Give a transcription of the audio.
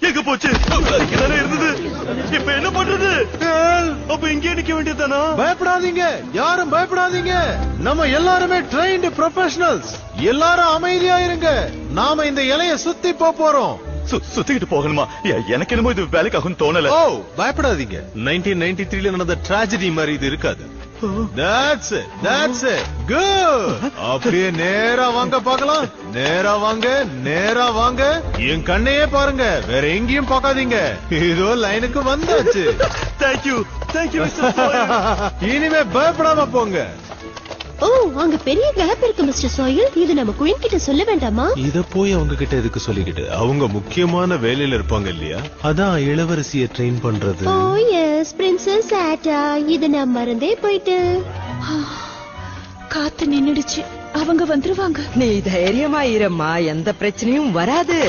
எங்க போச்சு? இங்கதானே இருந்தது. இப்ப என்ன பண்றது? அப்ப இங்கே நிக்க வேண்டியதானா? பயப்படாதீங்க, யாரும் பயப்படாதீங்க. நம்ம எல்லாருமே ட்ரெயின்டு ப்ரொஃபஷனல்ஸ். எல்லாரும் அமைதியா இருங்க. நாம இந்த இலைய சுத்தி போறோம். சுத்திக்கிட்டு போகணுமா? எனக்கு என்னமோ இது வேலைக்காகும் தோணல. ஓ, பயப்படாதீங்க. 1993ல நடந்த ட்ராஜடி மாதிரி இது இருக்காது. That's it. Good. அப்படியே நேரா வாங்க பார்க்கலாம். நேரா வாங்க. என் கண்ணையே பாருங்க, வேற எங்கேயும் பார்க்காதீங்க. இதோ லைனுக்கு வந்தாச்சு. Thank you mister Soyal. இனிமே பயப்படாம போங்க. ஓ, அங்க பெரிய கேப் இருக்கு மிஸ்டர் சோயல். இது நம்ம குயின் கிட்ட சொல்ல வேண்டாமா? இத போய் அவங்க கிட்ட எதுக்கு சொல்லிக்கிட்டு? அவங்க முக்கியமான வேலையில இருப்பாங்க இல்லையா? அதான் இளவரசிய ட்ரெயின் பண்றது. ஓ எஸ், பிரின்சஸ் ஆட்டா. இது நான் மறந்தே போயிட்டு. காத்து நின்னுடுச்சு. அவங்க வந்துருவாங்க. நீ தைரியமா இரும்மா, எந்த பிரச்சனையும் வராது.